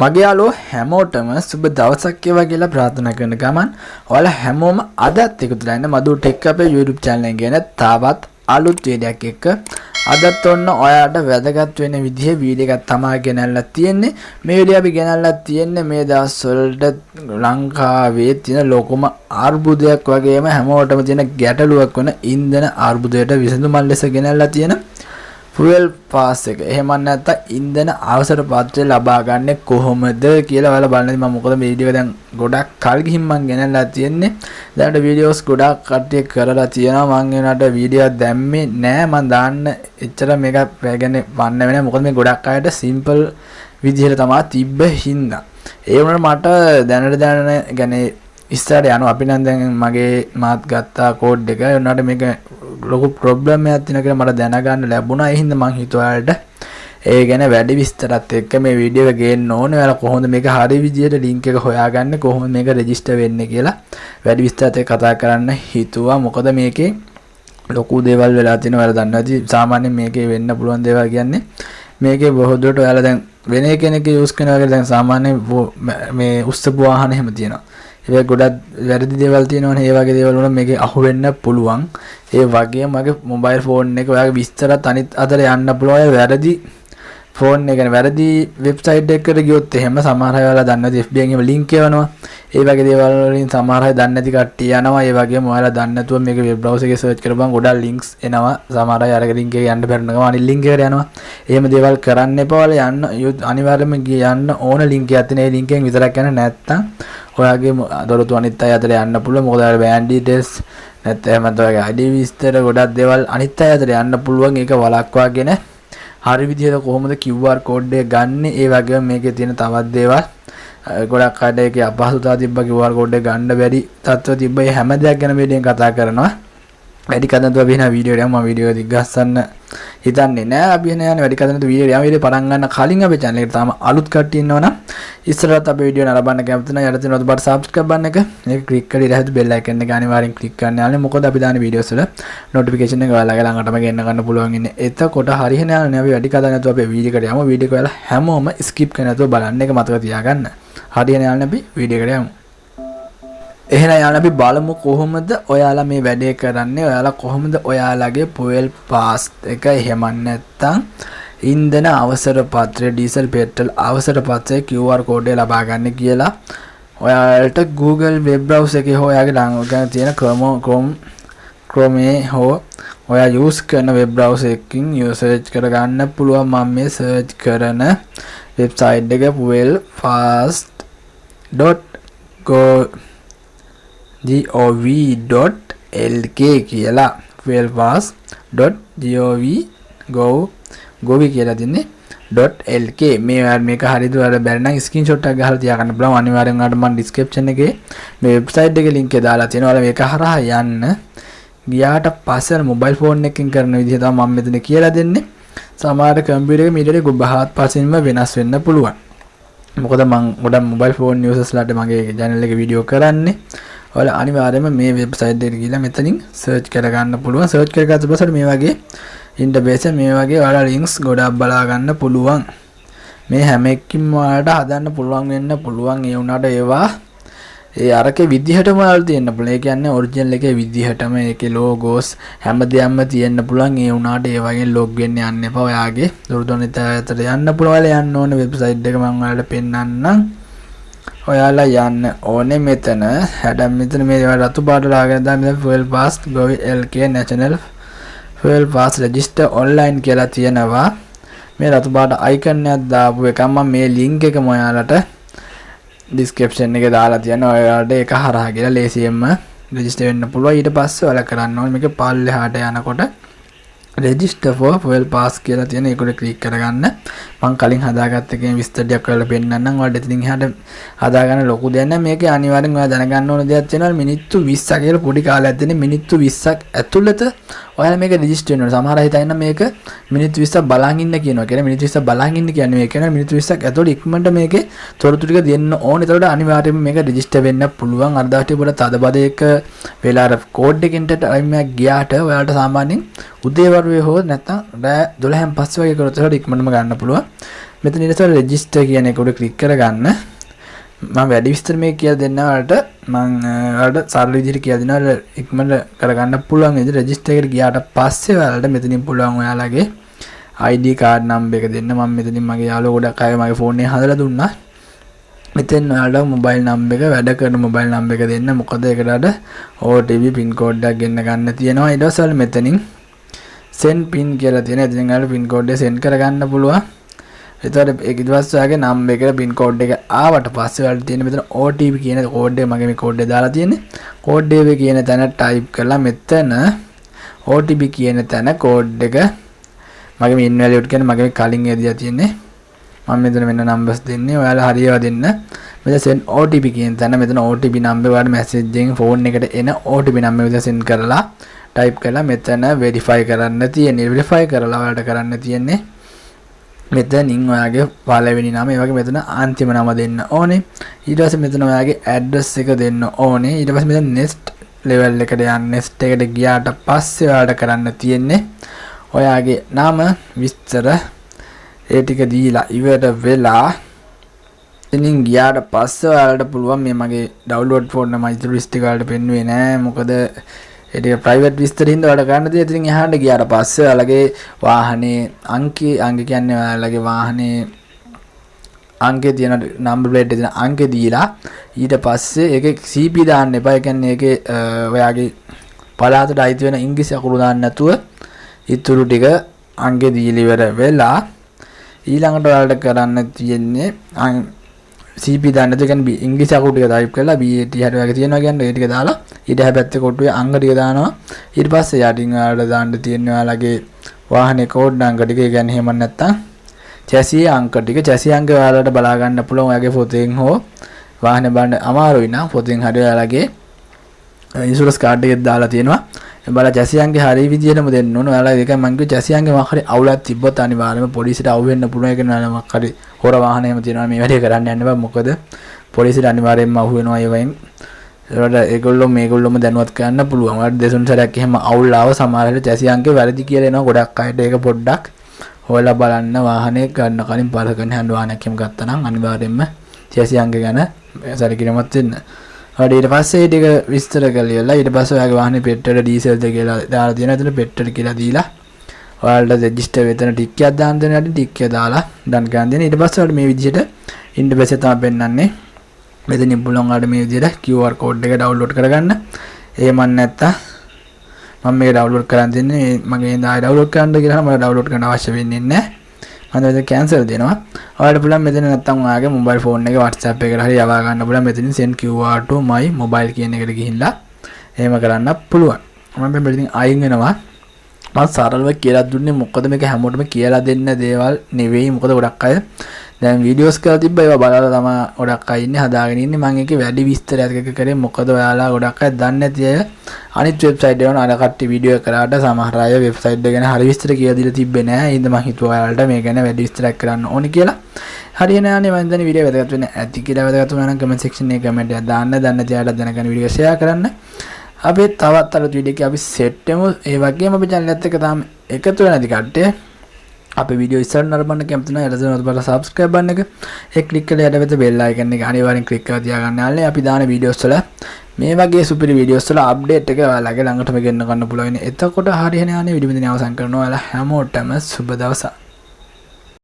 මගේ යාළුවෝ හැමෝටම සුබ දවසක් වේවා කියලා ප්‍රාර්ථනා කරන ගමන් ඔයාලා හැමෝම අදත් එකතුලා ඉන්න මදු ටෙක් අපේ YouTube channel එක ගැන තවත් අලුත් වීඩියෝයක් එක්ක අදත් ඔන්න ඔයාලට වැදගත් වෙන විදිහේ වීඩියෝ එකක් තමයි ගෙනල්ලා තියෙන්නේ. මේ වීඩියෝ අපි ගෙනල්ලා තියෙන්නේ මේ දවස් වලට ලංකාවේ තියෙන ලොකුම අර්බුදයක් වගේම හැමෝටම තියෙන ගැටලුවක් වෙන ඉන්ධන අර්බුදයට විසඳුමක් ලෙස ගෙනල්ලා තියෙන fuel pass එක. එහෙම නැත්නම් ඉන්ධන අවසර පත්‍රය ලබා ගන්න කොහොමද කියලා ඔයාලා බලන්න. මම මොකද මේ වීඩියෝ එක දැන් ගොඩක් කල් ගිහින් මම ගෙනල්ලා තියෙන්නේ. දැනට වීඩියෝස් ගොඩක් කට්ටිය කරලා තියෙනවා. මම ඒනට වීඩියෝ දැම්මේ නෑ. මම දාන්න එච්චර මේක ගැන වන්න වෙන්නේ. මොකද මේ ගොඩක් අයට සිම්පල් විදිහට තමයි තිබ්බ හින්දා. ඒ වුණාට මට දැනට يعني ඉස්සරහට යනවා. අපි නම් දැන් මාත් ගත්තා කෝඩ් එක. ඒ වුණාට මේක ලොකු ප්‍රොබ්ලම් එකක් තියෙන කියලා මට දැනගන්න ලැබුණා. ඒ හින්දා මම හිතුවා ඔයාලට ඒ ගැන වැඩි විස්තරات එක්ක මේ වීඩියෝ එක ගේන්න ඕනේ. ඔයාලා කොහොමද මේක හරි විදියට ලින්ක් එක හොයාගන්නේ, කොහොමද මේක රෙජිස්ටර් වෙන්නේ කියලා වැඩි විස්තරات එක්ක කතා කරන්න හිතුවා. මොකද මේකේ ලොකු දේවල් වෙලා තියෙනවා. ඔයාලා දන්නවා ඇති සාමාන්‍යයෙන් මේකේ වෙන්න පුළුවන් දේවල් කියන්නේ මේකේ බොහෝ දුරට ඔයාලා දැන් වෙන කෙනෙක් යූස් කරනවා කියලා දැන් සාමාන්‍ය මේ උස්සපු වාහන එහෙම තියෙනවා. ඒක ගොඩක් වැරදි දේවල් තියෙනවනේ. ඒ වගේ දේවල් වල මේකේ අහු වෙන්න පුළුවන්. ඒ වගේම මගේ මොබයිල් ෆෝන් එක ඔයාගේ විස්තරات අනිත් අතට යන්න පුළුවන්. ඒ වැරදි ෆෝන් එක ගැන වැරදි වෙබ්සයිට් එකකට ගියොත් එහෙම සමහර අය ඔයාලා දන්නේ නැති FB එකෙන් ලින්ක් එවනවා. ඒ වගේ දේවල් වලින් සමහර අය දන්නේ නැති කට්ටිය යනවා. ඒ වගේම ඔයාලා දන්නේ නැතුව මේක වෙබ් බ්‍රවුසර් එකේ සර්ච් කරපුවම ගොඩක් ලින්ක්ස් එනවා. සමහර අය අරක ලින්ක් එකේ යන්න බැරි නම් අනිත් ලින්ක් එකට යනවා. එහෙම දේවල් කරන්න එපා. ඔයාලා යන්න අනිවාර්යයෙන්ම යන්න ඕන ලින්ක් එකක් තියෙන. ඒ ලින්ක් එකෙන් විතරක් යන්න නැත්තම් ඔයාගේ දොරටු අනිත් අය අතට යන්න පුළුවන්. මොකද ඔයාලා බෑන්ඩ් ඩීටේල්ස් නැත්නම් ඔයාගේ ID විස්තර ගොඩක් දේවල් අනිත් අය අතට යන්න පුළුවන්. ඒක වළක්වාගෙන හරි විදිහට කොහොමද QR code එක ගන්න. ඒ වගේම මේකේ තියෙන තවත් දේවල් ගොඩක් අයට ඒකේ අපහසුතාව තිබ්බ QR code එක ගන්න බැරි තත්ත්ව තිබ්බ. මේ හැම දෙයක් ගැන වීඩියෝෙන් කතා කරනවා. වැඩි කතාවක් අපි වෙන වීඩියෝ එකක් මම වීඩියෝ එක දිගස්සන්න හිතන්නේ නෑ. අපි යන්නේ වැඩි කතාවක් වීඩියෝ පටන් ගන්න කලින් අපේ channel එකට තාම අලුත් කට්ටිය ඉන්නවනම් ඉස්සරහට අපේ වීඩියෝ නරඹන්න කැමති නම් යට තියෙන ඔතබට subscribe බටන් එක මේක click කරලා ඉරහත් bell icon එක අනිවාර්යෙන් click කරන්න යාළුවනේ. මොකද අපි දාන වීඩියෝස් වල notification එක ඔයාලගේ ළඟටම ගෙන්න ගන්න පුළුවන් ඉන්නේ. එතකොට හරියන යාළුවනේ අපි වැඩි කතාවක් නැතුව අපේ වීඩියෝ එකට යමු. වීඩියෝ එක ඔයාලා හැමෝම skip කරන්න නැතුව බලන්න. ඒක මතක තියාගන්න. හරියන යාළුවනේ අපි වීඩියෝ එකට යමු. එහෙනම් යාළුවනේ අපි බලමු කොහොමද ඔයාලා මේ වැඩේ කරන්නේ. ඔයාලා කොහොමද ඔයාලගේ fuel pass එක එහෙම නැත්නම් ඉන්ධන අවසර පත්‍රය ඩීසල් පෙට්‍රල් අවසර පත්‍රය QR code එක ලබා ගන්න කියලා ඔයාලට Google web browser එකේ හෝ ඔයාගේ ළඟ තියෙන Chrome හෝ ඔයා use කරන web browser එකකින් search කර ගන්න පුළුවන්. මම මේ search කරන website එක fuelpass.gov.lk කියලා fuelpass.gov කියලා දින්නේ .lk මේක හරියට ඔයාලා බැරි නම් ස්ක්‍රීන්ෂොට් එකක් ගහලා තියාගන්න පුළුවන්. අනිවාර්යෙන් ඔයාලට මම description එකේ මේ වෙබ්සයිට් එකේ link එක දාලා තියෙනවා. ඔයාලා මේක හරහා යන්න. ගියාට පස්සේ මොබයිල් ෆෝන් එකකින් කරන විදිහ තමයි මම මෙතන කියලා දෙන්නේ. සමහර කම්පියුටර් එක මීටරේ ගොබහත් පස්සෙන්ම වෙනස් වෙන්න පුළුවන්. මොකද මම ගොඩක් මොබයිල් ෆෝන් users ලාට මගේ channel එකේ වීඩියෝ කරන්නේ. ඔයාලා අනිවාර්යයෙන්ම මේ වෙබ්සයිට් එකට ගිහලා මෙතනින් search කරගන්න පුළුවන්. search කරගත්ත පස්සේ මේ වගේ ඉන්ටර්ෆේස් මේ වගේ ඔයාලා links ගොඩක් බලා ගන්න පුළුවන්. මේ හැම එකකින්ම ඔයාලට හදන්න පුළුවන් වෙන්න පුළුවන්. ඒ වුණාට ඒවා ඒ අරකේ විදිහටම ඔයාලා තියෙන්න පුළුවන්. ඒ කියන්නේ ඔරිජිනල් එකේ විදිහටම ඒකේ logos හැමදේම තියෙන්න පුළුවන්. ඒ වුණාට ඒ වගේ log වෙන්න යන්න එපා. ඔයාගේ දුරදොනිත ඇතට යන්න පුළුවන්. ඔයාලා යන්න ඕනේ වෙබ්සයිට් එක මම ඔයාලට පෙන්නන්නම්. ඔයාලා යන්න ඕනේ මෙතන. හැඩම් මෙතන මේ රතු පාට ලාගෙන දාන්න fuel pass gov.lk national fuel pass register online කියලා තියෙනවා. මේ රතු පාට icon එකක් දාපු එක මම මේ link එකම ඔයාලට description එකේ දාලා තියෙනවා. ඔයාලට ඒක හරහා ගිහලා ලේසියෙන්ම register වෙන්න පුළුවන්. ඊට පස්සේ ඔයාලා කරන්න ඕනේ මේක පල්ලෙහාට යනකොට register for fuel pass කියලා තියෙන ඒකට ක්ලික් කරගන්න. මම කලින් හදාගත්ත එකේ විස්තර ටිකක් ඔයාලා පෙන්නන්නම්. ඔයාලට ඉතින් එහාට හදාගන්න ලොකු දෙයක් නැහැ. මේකේ අනිවාර්යෙන් ඔයාලා දැනගන්න ඕන දෙයක් තියෙනවා. මිනිත්තු 20ක් කියලා පොඩි කාලයක් දෙන්නේ. මිනිත්තු 20ක් ඇතුළත ඔයාලා මේක රෙජිස්ටර් වෙනවා. සමහර අය හිතන මේක මිනිත්තු 20ක් බලන් ඉන්න කියනවා. කියන්නේ මිනිත්තු 20ක් බලන් ඉන්න කියන්නේ මේ කියන්නේ මිනිත්තු 20ක් ඇතුළත ඉක්මනට මේකේ තොරතුරු ටික දෙන්න ඕනේ. ඒතකොට අනිවාර්යයෙන්ම මේක රෙජිස්ටර් වෙන්න පුළුවන්. අර දවස්ටි පොඩ තදබදයක වෙලා අර කෝඩ් එකකින්ට ටයිම් එකක් ගියාට ඔයාලට සාමාන්‍යයෙන් උදේ වරුවේ හෝ නැත්නම් රෑ 12න් පස්සේ වගේ කරොත් ඒකට ඉක්මනටම ගන්න පුළුවන්. මෙතන ඊට පස්සේ රෙජිස්ටර් කියන එක උඩ ක්ලික් කරගන්න. මම වැඩි විස්තර මේක කියලා දෙන්න ඔයාලට. මම ඔයාලට සරල විදිහට කියලා දෙනවා ඉක්මනට කරගන්න පුළුවන් විදිහට. රෙජිස්ටර් එකට ගියාට පස්සේ ඔයාලට මෙතනින් පුළුවන් ඔයාලගේ ID කාඩ් නම්බර් එක දෙන්න. මම මෙතනින් මගේ යාළුවෝ ගොඩක් අය මගේ ෆෝන් එකේ හදලා දුන්නා. මෙතෙන් ඔයාලට මොබයිල් නම්බර් එක වැඩ කරන මොබයිල් නම්බර් එක දෙන්න. මොකද ඒකට OTP පින් කෝඩ් එකක් ගෙන්න ගන්න තියෙනවා. ඊට පස්සේ මෙතනින් send pin කියලා තියෙනවා. ඉතින් ඔයාලට පින් කෝඩ් එක send කරගන්න පුළුවන්. එතකොට ඒක ඊට පස්සේ ඔයාගේ නම්බර් එකට පින් කෝඩ් එක ආවට පස්සේ ඔයාලට තියෙන මෙතන OTP කියන කෝඩ් එක මගේ මේ කෝඩ් එක දාලා තියෙන්නේ. කෝඩ් එක කියන තැන ටයිප් කරලා මෙතන OTP කියන තැන කෝඩ් එක මගේ මේ ඉන්වැලිඩ් කියන්නේ මගේ කලින් එදියා තියෙන්නේ. මම මෙතන වෙන නම්බර්ස් දෙන්නේ. ඔයාලා හරියව දෙන්න. මෙතන send OTP කියන තැන මෙතන OTP නම්බර් ඔයාලට මැසේජ් එකෙන් ෆෝන් එකට එන OTP නම්බර විතර send කරලා ටයිප් කරලා මෙතන verify කරන්න තියෙන්නේ. verify කරලා ඔයාලට කරන්න තියෙන්නේ මෙතනින් ඔයාගේ පළවෙනි නම ඒ වගේ මෙතන අන්තිම නම දෙන්න ඕනේ. ඊට පස්සේ මෙතන ඔයාගේ ඇඩ්‍රස් එක දෙන්න ඕනේ. ඊට පස්සේ මෙතන next level එකට යන්න. next එකට ගියාට පස්සේ ඔයාලට කරන්න තියෙන්නේ ඔයාගේ නම විස්තර ඒ ටික දීලා ඉවර වෙලා ඉතින් ගියාට පස්සේ ඔයාලට පුළුවන් මේ මගේ download ෆෝන් නම ඉතුරු ලිස්ට් එක වලට පෙන්නුවේ නෑ. මොකද ඒක ප්‍රයිවට් විස්තර හින්දා ඔයාලට ගන්න දෙයක්. ඉතින් එහාට ගියාට පස්සේ ඔයාලගේ වාහනේ අංකය කියන්නේ ඔයාලගේ වාහනේ අංකේ තියෙන නම්බර් ප්ලේට් එකේ තියෙන අංකේ දීලා ඊට පස්සේ ඒකේ CP දාන්න එපා. ඒ කියන්නේ ඒකේ ඔයාගේ පළාතට අයිති වෙන ඉංග්‍රීසි අකුරු දාන්න නැතුව ඉතුරු ටික අංකේ දීලා ඉවර වෙලා ඊළඟට ඔයාලට කරන්න තියෙන්නේ CP දාන්න නැතුව කියන්නේ ඉංග්‍රීසි අකුරු ටික ටයිප් කරලා BAT හරි වගේ තියෙනවා කියන්නේ ඒ ටික දාලා ඊට හැබැයි කොටුවේ අංග ටික දානවා. ඊට පස්සේ යටින් ඔයාලට දාන්න තියෙන්නේ ඔයාලගේ වාහනේ කෝඩ් අංග ටික. ඒ කියන්නේ එහෙම නැත්තම් chassis අංක ටික. chassis අංක ඔයාලට බලා ගන්න පුළුවන් ඔයාගේ ෆොතෙන් හෝ වාහනේ බලන්න අමාරුයි නම් ෆොතෙන් හරි ඔයාලගේ ඉන්ෂුරන්ස් කාඩ් එකෙත් දාලා තියෙනවා. බල chassis අංගේ හරි විදියටම දෙන්න ඕන. ඔයාලා ඒකයි මම කිව්වේ chassis අංගේ මොකක් හරි අවුලක් තිබ්බොත් අනිවාර්යයෙන්ම පොලිසියට අවු වෙන්න පුළුවන්. ඒක නෑ මොකක් හරි හොර වාහන එහෙම තියෙනවා මේ වැඩේ කරන්න යන්න බෑ. මොකද පොලිසියට අනිවාර්යයෙන්ම අවු වෙනවා ඒවයින්. ඒකට ඒගොල්ලෝ මේගොල්ලෝම දැනුවත් කරන්න පුළුවන්. ඔයාලට දෙසුන් සැරයක් එහෙම අවුල් ආව සමහර වෙලාවට chassis අංගේ වැරදි කියලා එනවා ගොඩක් අයට. ඒක පොඩ්ඩක් හොයලා බලන්න. වාහනේ ගන්න කලින් පළකන හඳ වාහනයක් එහෙම ගත්තා නම් අනිවාර්යයෙන්ම chassis අංගේ ගැන සැලකිලිමත් වෙන්න. ඊට පස්සේ ටික විස්තර කරලා ඊට පස්සේ ඔයාගේ වාහනේ පෙට්‍රල් ඩීසල්ද කියලා දාලා තියෙනවා. එතන පෙට්‍රල් කියලා දීලා ඔයාලට රෙජිස්ටර් වෙතන ටික් එකක් දාන්න දෙනවා. ටික් එක දාලා ඩන් කරන් දෙන්න. ඊට පස්සේ ඔයාලට මේ විදිහට ඉන්න පස්සේ තමයි පෙන්නන්නේ. මෙතනින් පුළුවන් ඔයාලට මේ විදිහට QR code එක download කරගන්න. එහෙම නැත්නම් මම මේක download කරන් දෙන්නේ මගේ ඉඳලා download කරන්න කියලා මම download කරන්න අවශ්‍ය වෙන්නේ නැහැ. මම මේක cancel දෙනවා. ඔයාලට පුළුවන් මෙතන නැත්තම් ඔයාගේ mobile phone එකේ WhatsApp එකට හරි යවා ගන්න පුළුවන්. මෙතනින් send QR to my mobile කියන එකට ගිහිල්ලා එහෙම කරන්න පුළුවන්. මම මෙතනින් අයින් වෙනවා. මම සරලව කියලා දුන්නේ මොකද මේක හැමෝටම කියලා දෙන්න දේවල් නෙවෙයි. මොකද ගොඩක් අය දැන් වීඩියෝස් කරලා තිබ්බා ඒවා බලලා තමයි ගොඩක් අය ඉන්නේ හදාගෙන ඉන්නේ. මම ඒකේ වැඩි විස්තරයක් කරේ. මොකද ඔයාලා ගොඩක් අය දන්නේ නැති අය අනිත් වෙබ්සයිට් එකවල අර කට්ටිය වීඩියෝ කරාට සමහර අය වෙබ්සයිට් එක ගැන හරි විස්තර කියලා දීලා තිබ්බේ නෑ. ඒ හින්දා මම හිතුවා ඔයාලට මේ ගැන වැඩි විස්තරයක් කරන්න ඕනේ කියලා. හරියනේ යන්නේ මම දැන් වීඩියෝ වැදගත් වෙන්නේ ඇති කියලා වැදගත් වුණා නම් කමෙන්ට් සෙක්ෂන් එකේ කමෙන්ට් එකක් දාන්න. දන්නේ නැති අයලා දැනගන්න වීඩියෝ ෂෙයා කරන්න. අපි තවත් අලුත් වීඩියෝ එකක් අපි සෙට් වෙමු. ඒ වගේම අපි channel එකත් එක්ක තාම එකතු වෙලා නැති කට්ටිය අපේ වීඩියෝ ඉස්සරහ නරඹන්න කැමති නම් එළදෙනවත් බලලා subscribe බටන් එක ක්ලික් කරලා යට වෙත bell icon එක අනිවාර්යෙන් ක්ලික් කරලා තියාගන්න. යාළුවනේ අපි දාන වීඩියෝස් වල මේ වගේ සුපිරි වීඩියෝස් වල අප්ඩේට් එක ඔයාලගේ ළඟටම ගෙන්න ගන්න පුළුවන්. එතකොට හරියනේ යන්නේ වීඩියෝ මෙතන අවසන් කරනවා. ඔයාලා හැමෝටම සුබ දවසක්.